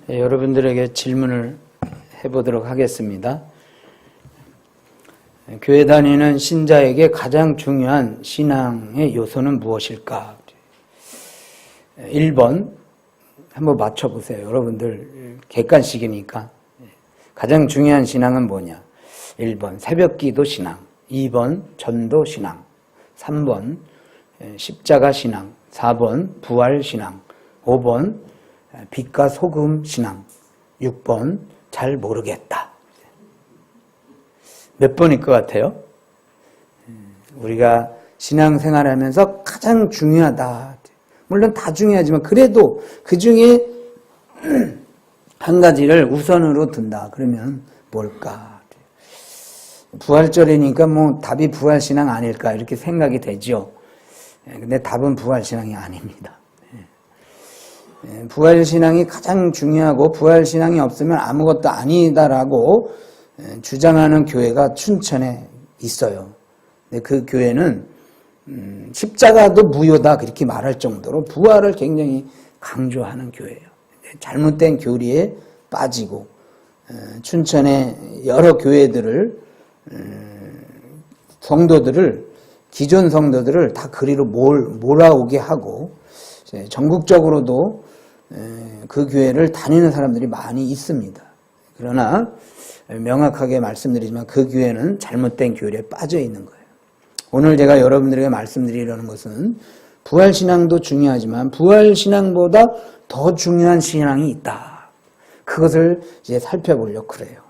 여러분들에게 질문을 해보도록 하겠습니다. 교회 다니는 신자에게 가장 중요한 신앙의 요소는 무엇일까? 1번 한번 맞춰보세요. 여러분들 객관식이니까. 가장 중요한 신앙은 뭐냐? 1번 새벽기도 신앙, 2번 전도 신앙, 3번 십자가 신앙, 4번 부활 신앙, 5번 빛과 소금 신앙, 6번 잘 모르겠다. 몇 번일 것 같아요? 우리가 신앙생활하면서 가장 중요하다. 물론 다 중요하지만 그래도 그 중에 한 가지를 우선으로 둔다. 그러면 뭘까? 부활절이니까 뭐 답이 부활신앙 아닐까 이렇게 생각이 되죠. 근데 답은 부활신앙이 아닙니다. 부활신앙이 가장 중요하고 부활신앙이 없으면 아무것도 아니다라고 주장하는 교회가 춘천에 있어요. 근데 그 교회는 십자가도 무효다 그렇게 말할 정도로 부활을 굉장히 강조하는 교회예요. 잘못된 교리에 빠지고 춘천의 여러 교회들을 성도들을 기존 성도들을 다 그리로 몰아오게 하고 전국적으로도 그 교회를 다니는 사람들이 많이 있습니다. 그러나 명확하게 말씀드리지만 그 교회는 잘못된 교리에 빠져 있는 거예요. 오늘 제가 여러분들에게 말씀드리려는 것은 부활신앙도 중요하지만 부활신앙보다 더 중요한 신앙이 있다. 그것을 이제 살펴보려고 그래요.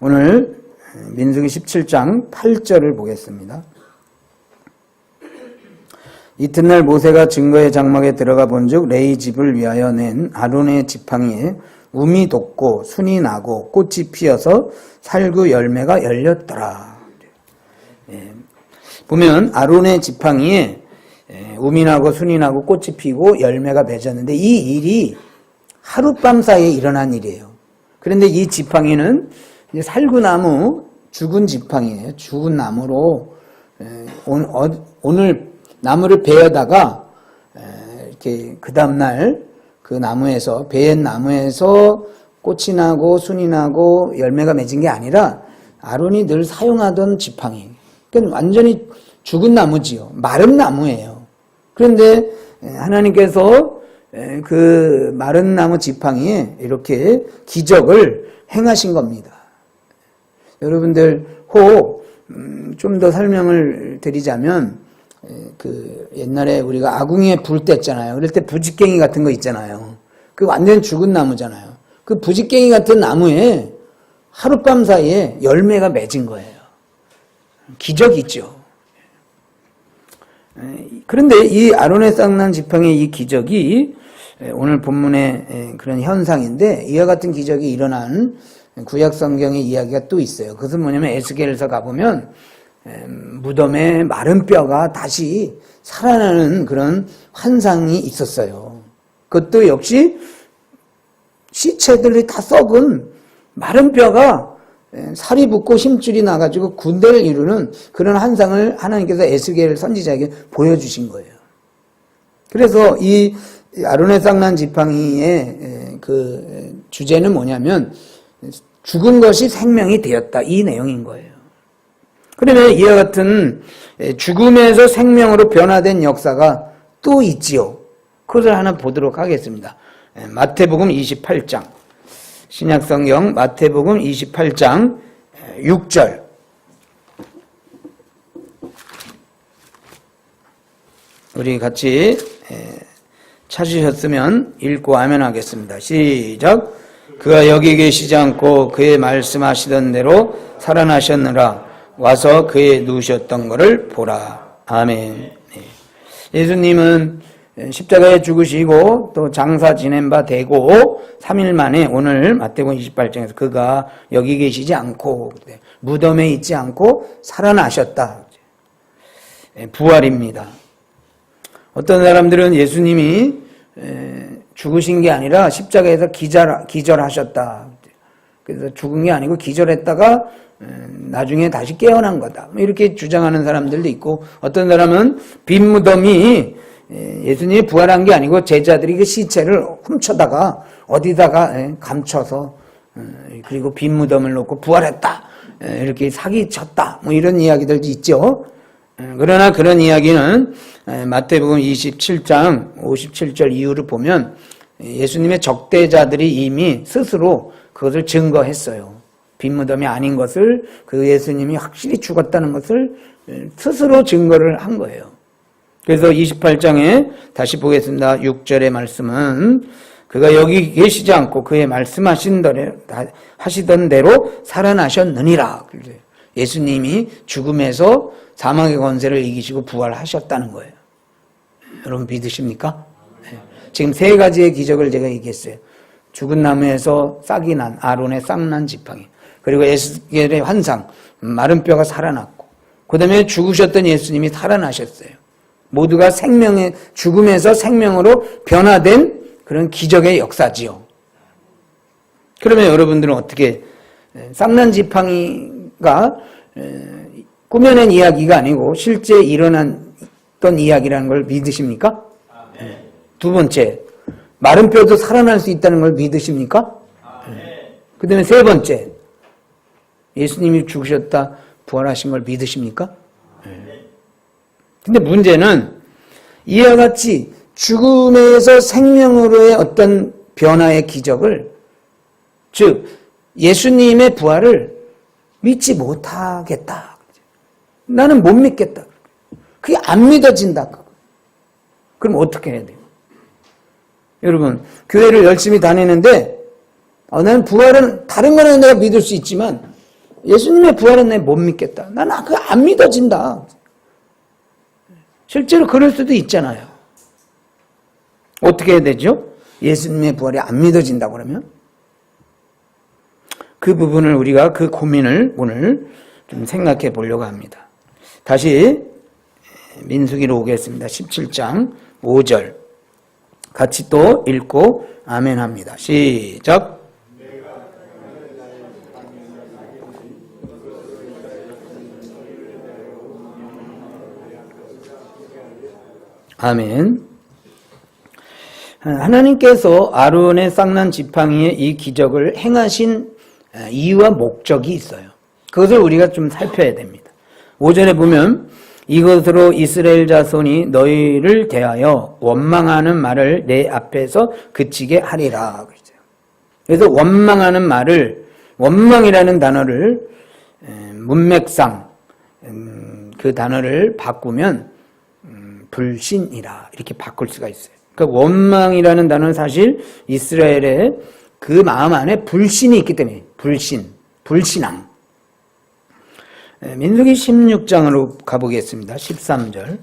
오늘 민수기 17장 8절을 보겠습니다. 이튿날 모세가 증거의 장막에 들어가 본즉 레위 집을 위하여 낸 아론의 지팡이에 움이 돋고 순이 나고 꽃이 피어서 살구 열매가 열렸더라. 보면 아론의 지팡이에 움이 나고 순이 나고 꽃이 피고 열매가 맺었는데 이 일이 하룻밤 사이에 일어난 일이에요. 그런데 이 지팡이는 살구나무 죽은 지팡이에요. 죽은 나무로 오늘 나무를 베어다가 이렇게 그 다음날 그 나무에서 베은 나무에서 꽃이 나고 순이 나고 열매가 맺은 게 아니라 아론이 늘 사용하던 지팡이. 그러니까 완전히 죽은 나무지요. 마른 나무예요. 그런데 하나님께서 그 마른 나무 지팡이에 이렇게 기적을 행하신 겁니다. 여러분들 혹 좀 더 설명을 드리자면 그 옛날에 우리가 아궁이에 불 뗐잖아요. 그럴 때 부직갱이 같은 거 있잖아요. 그 완전 죽은 나무잖아요. 그 부직갱이 같은 나무에 하룻밤 사이에 열매가 맺은 거예요. 기적이죠. 그런데 이 아론의 쌍난 지팡이의 이 기적이 오늘 본문의 그런 현상인데 이와 같은 기적이 일어난 구약 성경의 이야기가 또 있어요. 그것은 뭐냐면 에스겔서 가보면 무덤에 마른 뼈가 다시 살아나는 그런 환상이 있었어요. 그것도 역시 시체들이 다 썩은 마른 뼈가 살이 붙고 힘줄이 나가지고 군대를 이루는 그런 환상을 하나님께서 에스겔 선지자에게 보여주신 거예요. 그래서 이 아론의 쌍난 지팡이의 그 주제는 뭐냐면 죽은 것이 생명이 되었다 이 내용인 거예요. 그러면 이와 같은 죽음에서 생명으로 변화된 역사가 또 있지요. 그것을 하나 보도록 하겠습니다. 마태복음 28장 신약성경 마태복음 28장 6절 우리 같이 찾으셨으면 읽고 아멘 하겠습니다. 시작. 그가 여기 계시지 않고 그의 말씀하시던 대로 살아나셨느라 와서 그의 누우셨던 것을 보라. 아멘. 예수님은 십자가에 죽으시고 또 장사 지낸 바 되고 3일 만에 오늘 마태복음 28장에서 그가 여기 계시지 않고 무덤에 있지 않고 살아나셨다. 부활입니다. 어떤 사람들은 예수님이 죽으신 게 아니라 십자가에서 기절하셨다. 그래서 죽은 게 아니고 기절했다가 나중에 다시 깨어난 거다. 이렇게 주장하는 사람들도 있고 어떤 사람은 빈 무덤이 예수님이 부활한 게 아니고 제자들이 그 시체를 훔쳐다가 어디다가 감춰서 그리고 빈 무덤을 놓고 부활했다 이렇게 사기쳤다 뭐 이런 이야기들도 있죠. 그러나 그런 이야기는 마태복음 27장 57절 이후를 보면 예수님의 적대자들이 이미 스스로 그것을 증거했어요. 빈 무덤이 아닌 것을, 그 예수님이 확실히 죽었다는 것을 스스로 증거를 한 거예요. 그래서 28장에 다시 보겠습니다. 6절의 말씀은 그가 여기 계시지 않고 그의 말씀하시던 대로 살아나셨느니라. 예수님이 죽음에서 사망의 권세를 이기시고 부활하셨다는 거예요. 여러분 믿으십니까? 지금 세 가지의 기적을 제가 얘기했어요. 죽은 나무에서 싹이 난 아론의 싹난 지팡이, 그리고 에스겔의 환상, 마른 뼈가 살아났고, 그 다음에 죽으셨던 예수님이 살아나셨어요. 모두가 죽음에서 생명으로 변화된 그런 기적의 역사지요. 그러면 여러분들은 어떻게, 싹난 지팡이가 꾸며낸 이야기가 아니고 실제 일어났던 이야기라는 걸 믿으십니까? 두 번째, 마른 뼈도 살아날 수 있다는 걸 믿으십니까? 그 다음에 세 번째, 예수님이 죽으셨다 부활하신 걸 믿으십니까? 근데 문제는 이와 같이 죽음에서 생명으로의 어떤 변화의 기적을, 즉 예수님의 부활을 믿지 못하겠다. 나는 못 믿겠다. 그게 안 믿어진다. 그럼 어떻게 해야 돼요? 여러분, 교회를 열심히 다니는데 나는 부활은 다른 거는 내가 믿을 수 있지만 예수님의 부활은 내가 못 믿겠다. 나는 그거 안 믿어진다. 실제로 그럴 수도 있잖아요. 어떻게 해야 되죠? 예수님의 부활이 안 믿어진다고 그러면? 그 부분을 우리가 그 고민을 오늘 좀 생각해 보려고 합니다. 다시 민수기로 오겠습니다. 17장 5절 같이 또 읽고 아멘 합니다. 시작. 아멘. 하나님께서 아론의 싹난 지팡이에 이 기적을 행하신 이유와 목적이 있어요. 그것을 우리가 좀 살펴야 됩니다. 5절에 보면 이것으로 이스라엘 자손이 너희를 대하여 원망하는 말을 내 앞에서 그치게 하리라. 그래서 원망하는 말을, 원망이라는 단어를 문맥상 그 단어를 바꾸면 불신이라 이렇게 바꿀 수가 있어요. 그러니까 원망이라는 단어는 사실 이스라엘의 그 마음 안에 불신이 있기 때문에 불신앙. 민수기 16장으로 가보겠습니다. 13절.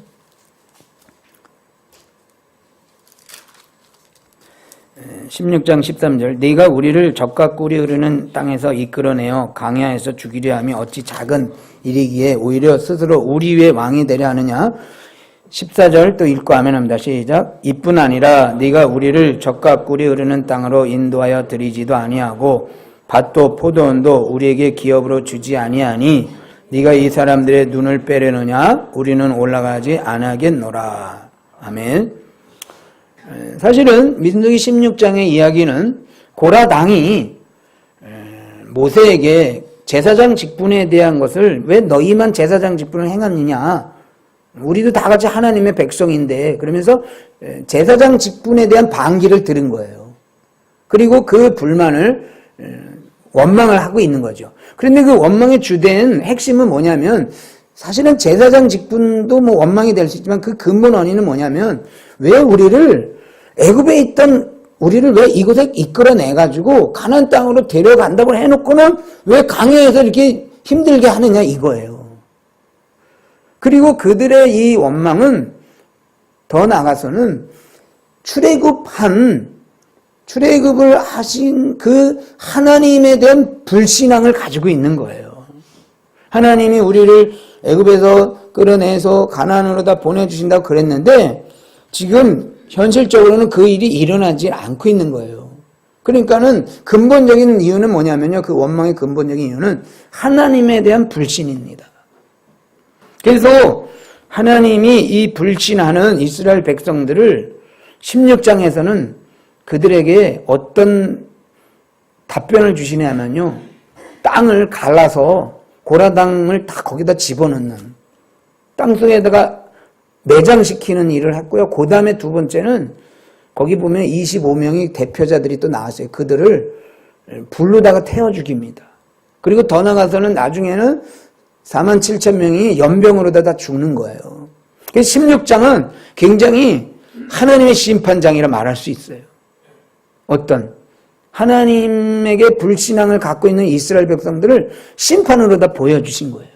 16장 13절. 네가 우리를 젖과 꿀이 흐르는 땅에서 이끌어내어 강야에서 죽이려 함이 어찌 작은 일이기에 오히려 스스로 우리 위에 왕이 되려 하느냐. 14절 또 읽고 아멘합니다. 시작. 이뿐 아니라 네가 우리를 젖과 꿀이 흐르는 땅으로 인도하여 드리지도 아니하고 밭도 포도원도 우리에게 기업으로 주지 아니하니 네가 이 사람들의 눈을 빼려느냐? 우리는 올라가지 않겠노라. 아멘. 사실은 민수기 16장의 이야기는 고라 당이 모세에게 제사장 직분에 대한 것을 왜 너희만 제사장 직분을 행하느냐? 우리도 다 같이 하나님의 백성인데 그러면서 제사장 직분에 대한 반기를 들은 거예요. 그리고 그 불만을 원망을 하고 있는 거죠. 그런데 그 원망의 주된 핵심은 뭐냐면 사실은 제사장 직분도 뭐 원망이 될 수 있지만 그 근본 원인은 뭐냐면 왜 우리를 애굽에 있던 우리를 왜 이곳에 이끌어내가지고 가나안 땅으로 데려간다고 해놓고는 왜 강야에서 이렇게 힘들게 하느냐 이거예요. 그리고 그들의 이 원망은 더 나아가서는 출애굽을 하신 그 하나님에 대한 불신앙을 가지고 있는 거예요. 하나님이 우리를 애굽에서 끌어내서 가나안으로 다 보내주신다고 그랬는데 지금 현실적으로는 그 일이 일어나지 않고 있는 거예요. 그러니까는 근본적인 이유는 뭐냐면요. 그 원망의 근본적인 이유는 하나님에 대한 불신입니다. 그래서 하나님이 이 불신하는 이스라엘 백성들을 16장에서는 그들에게 어떤 답변을 주시냐면요. 땅을 갈라서 고라당을 다 거기다 집어넣는, 땅속에다가 매장시키는 일을 했고요. 그 다음에 두 번째는 거기 보면 25명의 대표자들이 또 나왔어요. 그들을 불로다가 태워 죽입니다. 그리고 더 나가서는 나중에는 47,000명이 연병으로다 다 죽는 거예요. 그래서 16장은 굉장히 하나님의 심판장이라 말할 수 있어요. 어떤 하나님에게 불신앙을 갖고 있는 이스라엘 백성들을 심판으로 다 보여주신 거예요.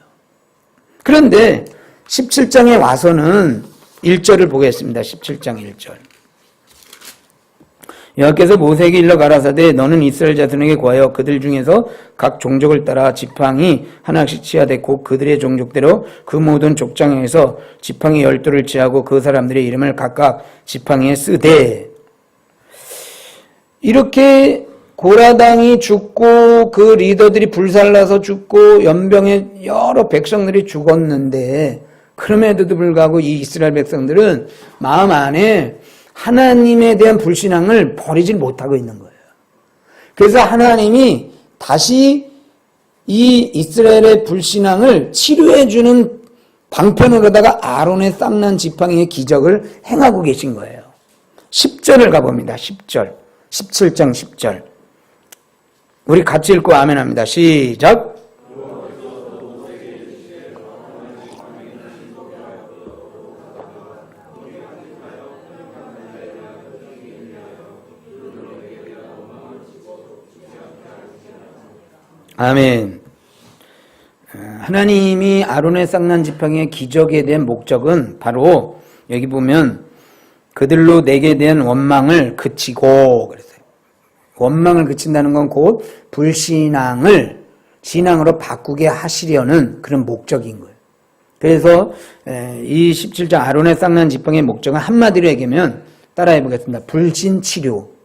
그런데 17장에 와서는 1절을 보겠습니다. 17장 1절. 여호와께서 모세에게 일러 가라사대 너는 이스라엘 자손에게 구하여 그들 중에서 각 종족을 따라 지팡이 하나씩 치하되 곧 그들의 종족대로 그 모든 족장에서 지팡이 12를 치하고 그 사람들의 이름을 각각 지팡이에 쓰되. 이렇게 고라당이 죽고 그 리더들이 불살라서 죽고 연병에 여러 백성들이 죽었는데 그럼에도 불구하고 이 이스라엘 백성들은 마음 안에 하나님에 대한 불신앙을 버리질 못하고 있는 거예요. 그래서 하나님이 다시 이 이스라엘의 불신앙을 치료해주는 방편으로다가 아론의 쌍난 지팡이의 기적을 행하고 계신 거예요. 10절을 가봅니다. 10절. 17장 10절. 우리 같이 읽고 아멘 합니다. 시작. 아멘. 하나님이 아론의 쌍난 지팡이의 기적에 대한 목적은 바로 여기 보면 그들로 내게 대한 원망을 그치고 그랬어요. 원망을 그친다는 건 곧 불신앙을 신앙으로 바꾸게 하시려는 그런 목적인 거예요. 그래서 이 17장 아론의 쌍난 지팡이의 목적은 한마디로 얘기하면 따라해 보겠습니다. 불신치료.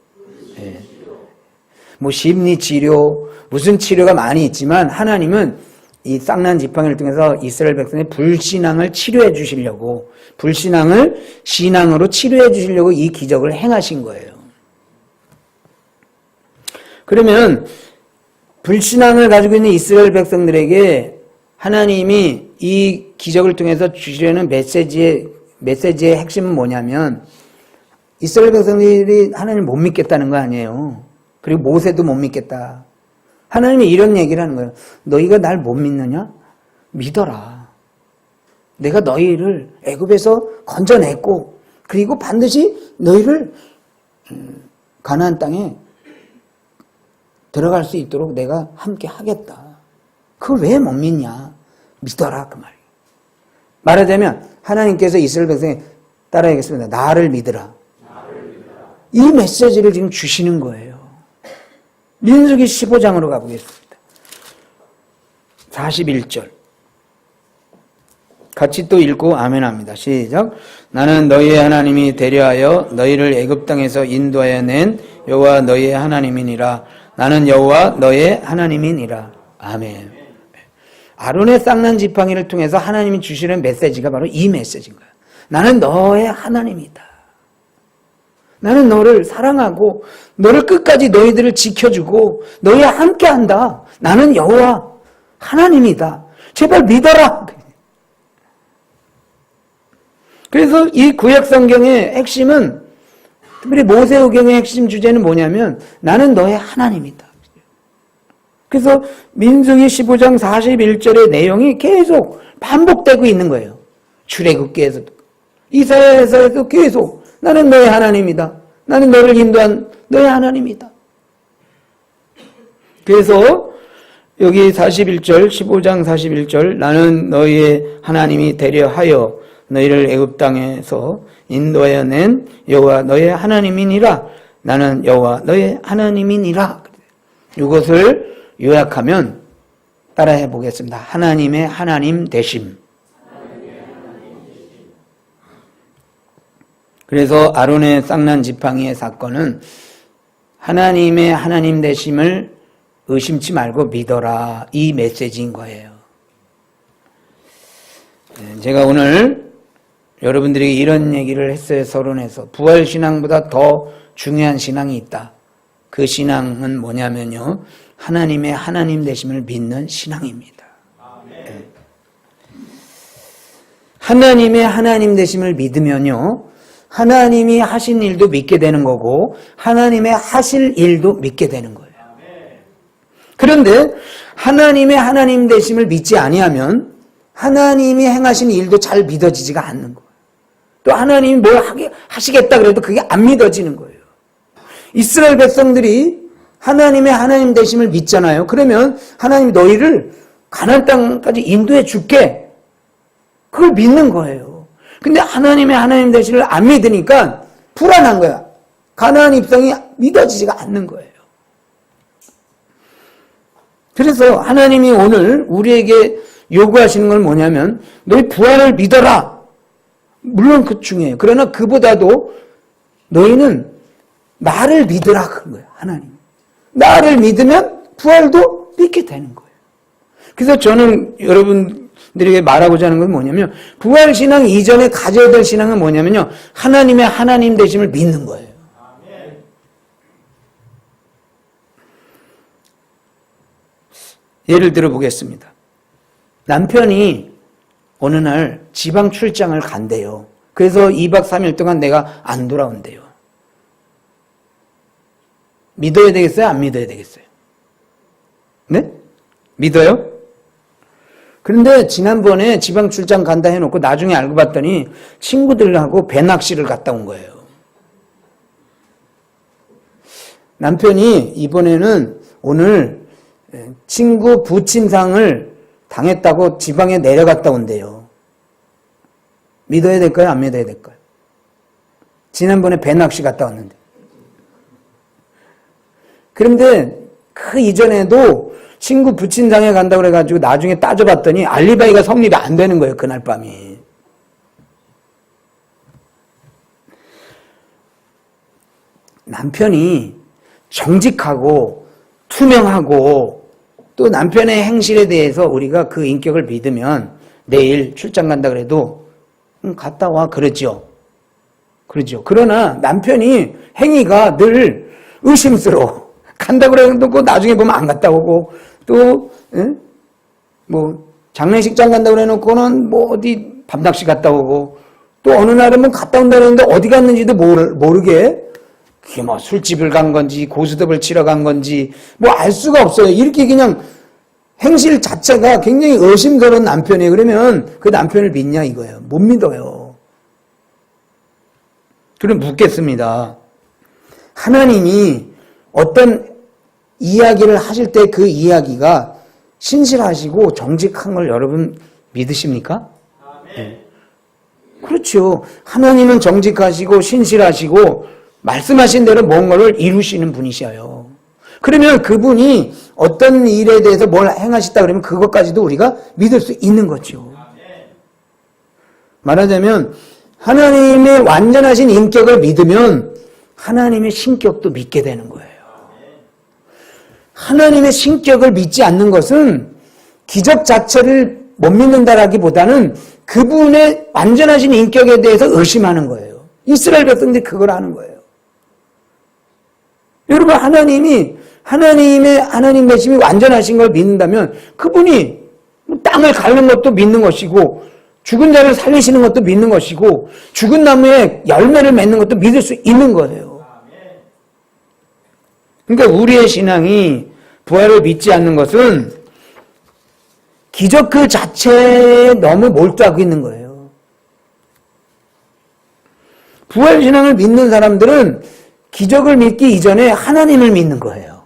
뭐 심리치료, 무슨 치료가 많이 있지만 하나님은 이 쌍난 지팡이를 통해서 이스라엘 백성의 불신앙을 치료해 주시려고, 불신앙을 신앙으로 치료해 주시려고 이 기적을 행하신 거예요. 그러면 불신앙을 가지고 있는 이스라엘 백성들에게 하나님이 이 기적을 통해서 주시려는 메시지의 핵심은 뭐냐면 이스라엘 백성들이 하나님을 못 믿겠다는 거 아니에요. 그리고 모세도 못 믿겠다. 하나님이 이런 얘기를 하는 거예요. 너희가 날 못 믿느냐? 믿어라. 내가 너희를 애굽에서 건져냈고 그리고 반드시 너희를 가나안 땅에 들어갈 수 있도록 내가 함께 하겠다. 그걸 왜 못 믿냐? 믿어라 그 말이에요. 말하자면 하나님께서 이스라엘 백성에 따라야겠습니다. 나를 믿으라. 이 메시지를 지금 주시는 거예요. 민수기 15장으로 가보겠습니다. 41절. 같이 또 읽고 아멘 합니다. 시작. 나는 너희의 하나님이 되려하여 너희를 애굽 땅에서 인도하여 낸 여호와 너희의 하나님이니라. 나는 여호와 너희의 하나님이니라. 아멘. 아론의 쌍난 지팡이를 통해서 하나님이 주시는 메시지가 바로 이 메시지인 거예요. 나는 너의 하나님이다. 나는 너를 사랑하고 너를 끝까지 너희들을 지켜주고 너희와 함께한다. 나는 여호와 하나님이다. 제발 믿어라. 그래서 이 구약 성경의 핵심은, 특별히 모세오경의 핵심 주제는 뭐냐면 나는 너의 하나님이다. 그래서 민수기 15장 41절의 내용이 계속 반복되고 있는 거예요. 출애굽기에서도 이사야에서도 계속 나는 너의 하나님이다. 나는 너를 인도한 너의 하나님이다. 그래서 여기 41절 15장 41절 나는 너희의 하나님이 되려 하여 너희를 애굽 땅에서 인도하여 낸 여호와 너의 하나님이니라. 나는 여호와 너의 하나님이니라. 이것을 요약하면 따라해 보겠습니다. 하나님의 하나님 되심. 그래서 아론의 쌍난 지팡이의 사건은 하나님의 하나님 되심을 의심치 말고 믿어라. 이 메시지인 거예요. 제가 오늘 여러분들이 이런 얘기를 했어요. 서론에서. 부활신앙보다 더 중요한 신앙이 있다. 그 신앙은 뭐냐면요, 하나님의 하나님 되심을 믿는 신앙입니다. 네. 하나님의 하나님 되심을 믿으면요, 하나님이 하신 일도 믿게 되는 거고 하나님의 하실 일도 믿게 되는 거예요. 그런데 하나님의 하나님 되심을 믿지 아니하면 하나님이 행하신 일도 잘 믿어지지가 않는 거예요. 또 하나님이 뭘 하시겠다 그래도 그게 안 믿어지는 거예요. 이스라엘 백성들이 하나님의 하나님 되심을 믿잖아요. 그러면 하나님이 너희를 가나안 땅까지 인도해 줄게, 그걸 믿는 거예요. 근데 하나님의 하나님 되심을 안 믿으니까 불안한 거야. 가나안 입성이 믿어지지가 않는 거예요. 그래서 하나님이 오늘 우리에게 요구하시는 건 뭐냐면 너희 부활을 믿어라. 물론 그 중요해요. 그러나 그보다도 너희는 나를 믿으라 그런 거예요. 하나님. 나를 믿으면 부활도 믿게 되는 거예요. 그래서 저는 여러분들에게 말하고자 하는 건 뭐냐면 부활신앙 이전에 가져야 될 신앙은 뭐냐면요, 하나님의 하나님 되심을 믿는 거예요. 예를 들어 보겠습니다. 남편이 어느 날 지방 출장을 간대요. 그래서 2박 3일 동안 내가 안 돌아온대요. 믿어야 되겠어요? 안 믿어야 되겠어요? 네? 믿어요? 그런데 지난번에 지방 출장 간다 해놓고 나중에 알고 봤더니 친구들하고 배낚시를 갔다 온 거예요. 남편이 이번에는 오늘 친구 부침상을 당했다고 지방에 내려갔다 온대요. 믿어야 될까요? 안 믿어야 될까요? 지난번에 배낚시 갔다 왔는데. 그런데 그 이전에도 친구 부침상에 간다고 그래가지고 나중에 따져봤더니 알리바이가 성립이 안 되는 거예요. 그날 밤이. 남편이 정직하고 투명하고 또 남편의 행실에 대해서 우리가 그 인격을 믿으면 내일 출장 간다 그래도 갔다 와 그러죠. 그러죠. 그러나 남편이 행위가 늘 의심스러워. 간다 그래도 나중에 보면 안 갔다 오고 또 뭐 장례식장 간다 그래놓고는 뭐 어디 밤낚시 갔다 오고 또 어느 날은 뭐 갔다 온다 그랬는데 어디 갔는지도 모르게 그게 뭐 술집을 간 건지 고스톱을 치러 간 건지 뭐 알 수가 없어요. 이렇게 그냥 행실 자체가 굉장히 의심스러운 남편이에요. 그러면 그 남편을 믿냐 이거예요. 못 믿어요. 그럼 묻겠습니다. 하나님이 어떤 이야기를 하실 때 그 이야기가 신실하시고 정직한 걸 여러분 믿으십니까? 네. 그렇죠. 하나님은 정직하시고 신실하시고 말씀하신 대로 뭔가를 이루시는 분이셔요. 그러면 그분이 어떤 일에 대해서 뭘 행하셨다 그러면 그것까지도 우리가 믿을 수 있는 거죠. 말하자면 하나님의 완전하신 인격을 믿으면 하나님의 신격도 믿게 되는 거예요. 하나님의 신격을 믿지 않는 것은 기적 자체를 못 믿는다라기보다는 그분의 완전하신 인격에 대해서 의심하는 거예요. 이스라엘 백성들이 그걸 하는 거예요. 여러분, 하나님의 하나님 되심이 완전하신 걸 믿는다면 그분이 땅을 가르는 것도 믿는 것이고 죽은 자를 살리시는 것도 믿는 것이고 죽은 나무에 열매를 맺는 것도 믿을 수 있는 거예요. 그러니까 우리의 신앙이 부활을 믿지 않는 것은 기적 그 자체에 너무 몰두하고 있는 거예요. 부활 신앙을 믿는 사람들은 기적을 믿기 이전에 하나님을 믿는 거예요.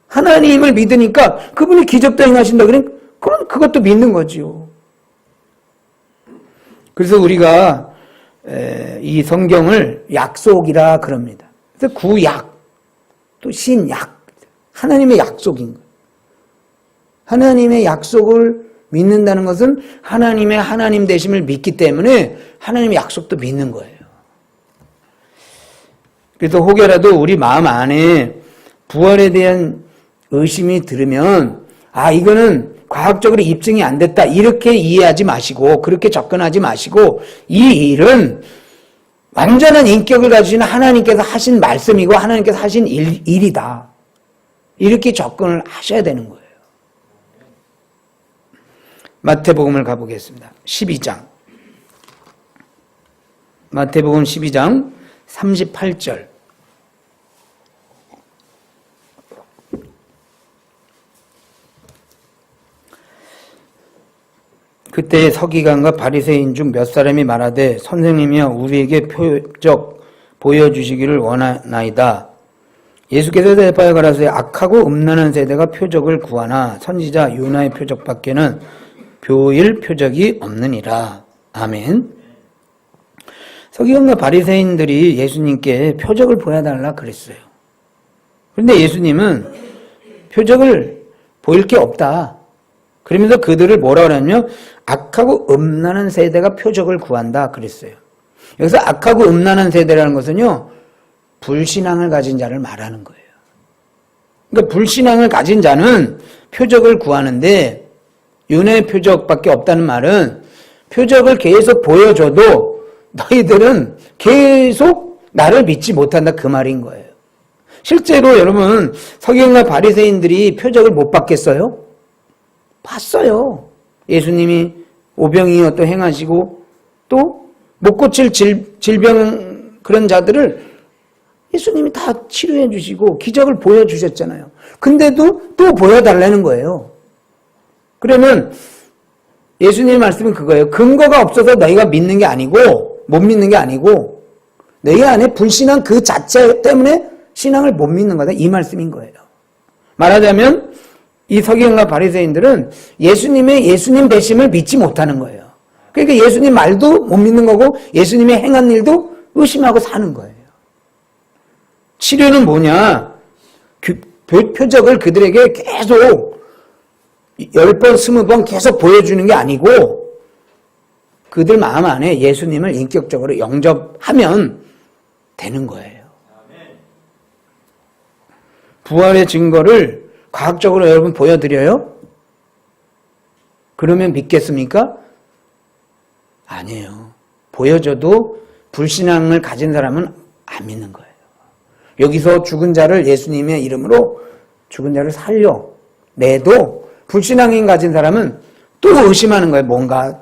하나님을 믿으니까 그분이 기적도 행하신다 그러면 그럼 그것도 믿는 거지요. 그래서 우리가 이 성경을 약속이라 그럽니다. 그래서 구약 또 신약 하나님의 약속인 거예요. 하나님의 약속을 믿는다는 것은 하나님의 하나님 되심을 믿기 때문에 하나님의 약속도 믿는 거예요. 그래서 혹여라도 우리 마음 안에 부활에 대한 의심이 들으면 이거는 과학적으로 입증이 안 됐다 이렇게 이해하지 마시고 그렇게 접근하지 마시고 이 일은 완전한 인격을 가지신 하나님께서 하신 말씀이고 하나님께서 하신 일이다. 이렇게 접근을 하셔야 되는 거예요. 마태복음을 가보겠습니다. 12장. 마태복음 12장 38절. 그때 서기관과 바리새인 중 몇 사람이 말하되 선생님이여 우리에게 표적 보여주시기를 원하나이다. 예수께서 대답하여 가라사대 악하고 음란한 세대가 표적을 구하나 선지자 요나의 표적밖에는 보일 표적이 없느니라. 아멘. 서기관과 바리새인들이 예수님께 표적을 보여달라 그랬어요. 그런데 예수님은 표적을 보일 게 없다. 그러면서 그들을 뭐라 그러냐면 악하고 음란한 세대가 표적을 구한다 그랬어요. 여기서 악하고 음란한 세대라는 것은요, 불신앙을 가진 자를 말하는 거예요. 그러니까 불신앙을 가진 자는 표적을 구하는데 요나의 표적밖에 없다는 말은 표적을 계속 보여줘도 너희들은 계속 나를 믿지 못한다 그 말인 거예요. 실제로 여러분 서기관과 바리새인들이 표적을 못 받겠어요? 봤어요. 예수님이 오병이어 또 행하시고 또 못 고칠 질병 그런 자들을 예수님이 다 치료해 주시고 기적을 보여주셨잖아요. 근데도 또 보여달라는 거예요. 그러면 예수님의 말씀은 그거예요. 근거가 없어서 너희가 믿는 게 아니고 못 믿는 게 아니고 너희 안에 불신앙 그 자체 때문에 신앙을 못 믿는 거다 이 말씀인 거예요. 말하자면 이 서기관과 바리새인들은 예수님 되심을 믿지 못하는 거예요. 그러니까 예수님 말도 못 믿는 거고 예수님의 행한 일도 의심하고 사는 거예요. 치료는 뭐냐? 표적을 그들에게 계속 10번, 20번 계속 보여주는 게 아니고 그들 마음 안에 예수님을 인격적으로 영접하면 되는 거예요. 부활의 증거를 과학적으로 여러분 보여드려요? 그러면 믿겠습니까? 아니에요. 보여줘도 불신앙을 가진 사람은 안 믿는 거예요. 여기서 죽은 자를 예수님의 이름으로 죽은 자를 살려내도 불신앙인 가진 사람은 또 의심하는 거예요. 뭔가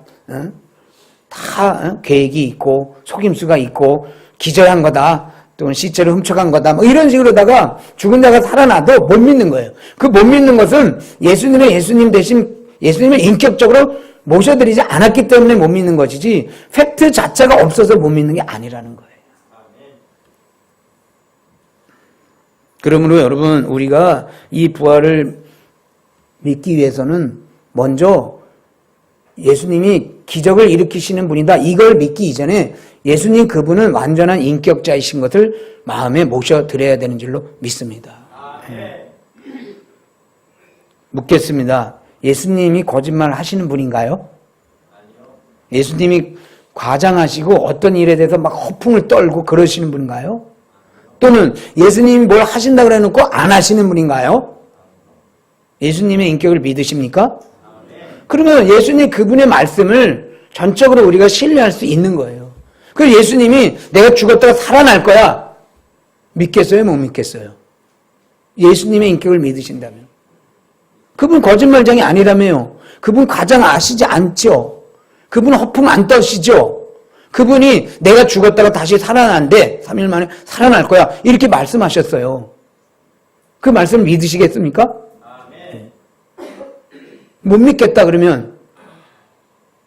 다 계획이 있고 속임수가 있고 기절한 거다. 또는 시체를 훔쳐간 거다. 뭐 이런 식으로다가 죽은 자가 살아나도 못 믿는 거예요. 그 못 믿는 것은 예수님 대신 예수님을 인격적으로 모셔드리지 않았기 때문에 못 믿는 것이지 팩트 자체가 없어서 못 믿는 게 아니라는 거예요. 그러므로 여러분 우리가 이 부활을 믿기 위해서는 먼저 예수님이 기적을 일으키시는 분이다. 이걸 믿기 이전에 예수님 그분은 완전한 인격자이신 것을 마음에 모셔드려야 되는 줄로 믿습니다. 묻겠습니다. 예수님이 거짓말 하시는 분인가요? 예수님이 과장하시고 어떤 일에 대해서 막 허풍을 떨고 그러시는 분인가요? 또는 예수님이 뭘 하신다고 해놓고 안 하시는 분인가요? 예수님의 인격을 믿으십니까? 그러면 예수님 그분의 말씀을 전적으로 우리가 신뢰할 수 있는 거예요. 그래서 예수님이 내가 죽었다가 살아날 거야. 믿겠어요? 못 믿겠어요? 예수님의 인격을 믿으신다면. 그분 거짓말장이 아니라며요. 그분 과장 아시지 않죠? 그분 허풍 안 떠시죠? 그분이 내가 죽었다가 다시 살아난데 3일 만에 살아날 거야. 이렇게 말씀하셨어요. 그 말씀 믿으시겠습니까? 못 믿겠다 그러면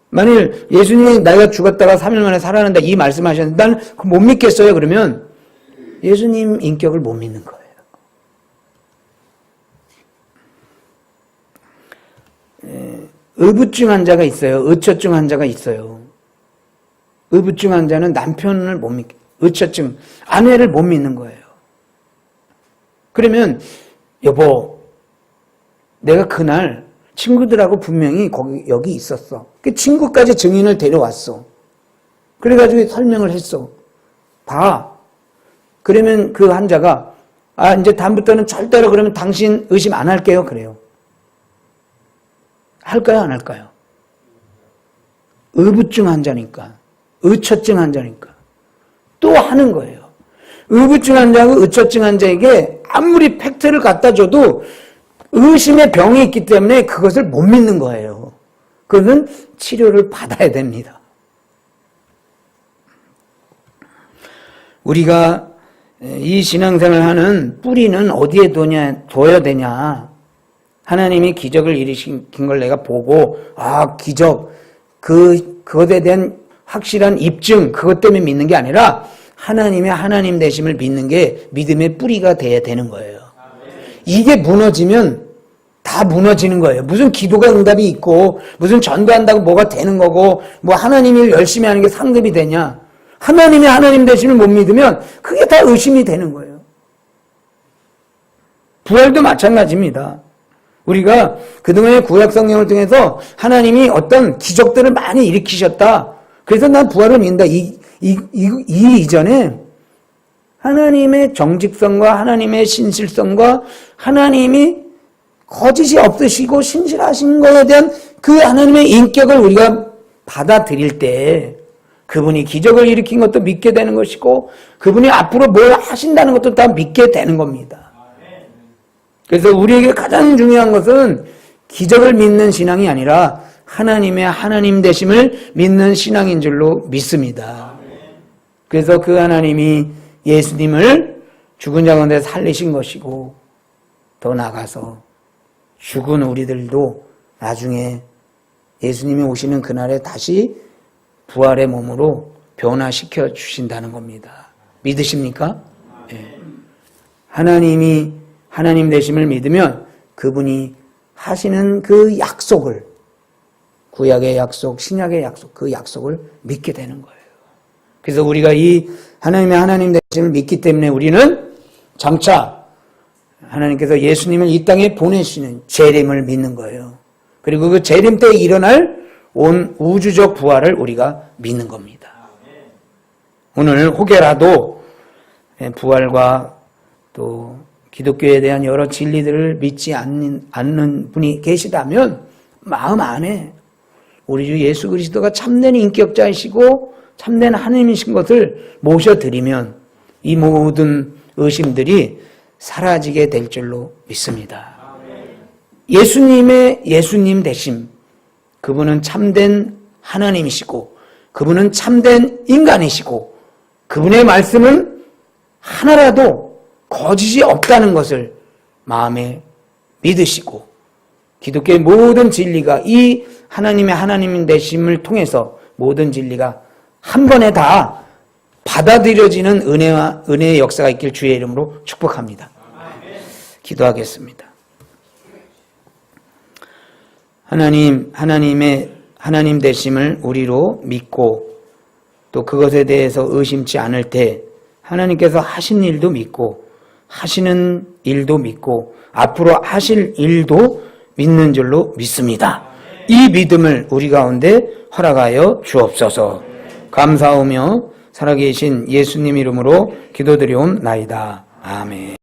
만일 예수님이 내가 죽었다가 3일 만에 살아난다 이 말씀하셨는데 나는 못 믿겠어요 그러면 예수님 인격을 못 믿는 거예요. 의부증 환자가 있어요. 의처증 환자가 있어요. 의부증 환자는 남편을 못 믿게, 의처증, 아내를 못 믿는 거예요. 그러면 여보, 내가 그날 친구들하고 분명히 여기 있었어. 그 친구까지 증인을 데려왔어. 그래가지고 설명을 했어. 봐. 그러면 그 환자가 이제 다음부터는 절대로 그러면 당신 의심 안 할게요. 그래요. 할까요, 안 할까요? 의부증 환자니까, 의처증 환자니까 또 하는 거예요. 의부증 환자하고 의처증 환자에게 아무리 팩트를 갖다 줘도 의심의 병이 있기 때문에 그것을 못 믿는 거예요. 그것은 치료를 받아야 됩니다. 우리가 이 신앙생활을 하는 뿌리는 어디에 둬야 되냐. 하나님이 기적을 일으킨 걸 내가 보고, 기적, 그것에 대한 확실한 입증, 그것 때문에 믿는 게 아니라 하나님의 하나님 되심을 믿는 게 믿음의 뿌리가 돼야 되는 거예요. 이게 무너지면 다 무너지는 거예요. 무슨 기도가 응답이 있고, 무슨 전도한다고 뭐가 되는 거고, 뭐 하나님이 열심히 하는 게 상급이 되냐. 하나님의 하나님 되심을 못 믿으면 그게 다 의심이 되는 거예요. 부활도 마찬가지입니다. 우리가 그동안의 구약 성경을 통해서 하나님이 어떤 기적들을 많이 일으키셨다. 그래서 난 부활을 믿는다. 이전에 하나님의 정직성과 하나님의 신실성과 하나님이 거짓이 없으시고 신실하신 것에 대한 그 하나님의 인격을 우리가 받아들일 때 그분이 기적을 일으킨 것도 믿게 되는 것이고 그분이 앞으로 뭘 하신다는 것도 다 믿게 되는 겁니다. 그래서 우리에게 가장 중요한 것은 기적을 믿는 신앙이 아니라 하나님의 하나님 되심을 믿는 신앙인 줄로 믿습니다. 그래서 그 하나님이 예수님을 죽은 자 가운데 살리신 것이고 더 나아가서 죽은 우리들도 나중에 예수님이 오시는 그날에 다시 부활의 몸으로 변화시켜 주신다는 겁니다. 믿으십니까? 네. 하나님이 하나님 되심을 믿으면 그분이 하시는 그 약속을 구약의 약속, 신약의 약속, 그 약속을 믿게 되는 거예요. 그래서 우리가 이 하나님의 하나님 되심을 믿기 때문에 우리는 장차 하나님께서 예수님을 이 땅에 보내시는 재림을 믿는 거예요. 그리고 그 재림 때에 일어날 온 우주적 부활을 우리가 믿는 겁니다. 오늘 혹여라도 부활과 또 기독교에 대한 여러 진리들을 믿지 않는 분이 계시다면 마음 안에 우리 주 예수 그리스도가 참된 인격자이시고 참된 하나님이신 것을 모셔드리면 이 모든 의심들이 사라지게 될 줄로 믿습니다. 예수님의 예수님 되심, 그분은 참된 하나님이시고 그분은 참된 인간이시고 그분의 말씀은 하나라도 거짓이 없다는 것을 마음에 믿으시고 기독교의 모든 진리가 이 하나님의 하나님 되심을 통해서 모든 진리가 한 번에 다 받아들여지는 은혜의 역사가 있길 주의 이름으로 축복합니다. 기도하겠습니다. 하나님의 하나님 되심을 우리로 믿고 또 그것에 대해서 의심치 않을 때 하나님께서 하신 일도 믿고 하시는 일도 믿고 앞으로 하실 일도 믿는 줄로 믿습니다. 이 믿음을 우리 가운데 허락하여 주옵소서. 감사하며 살아계신 예수님 이름으로 기도드리옵나이다. 아멘.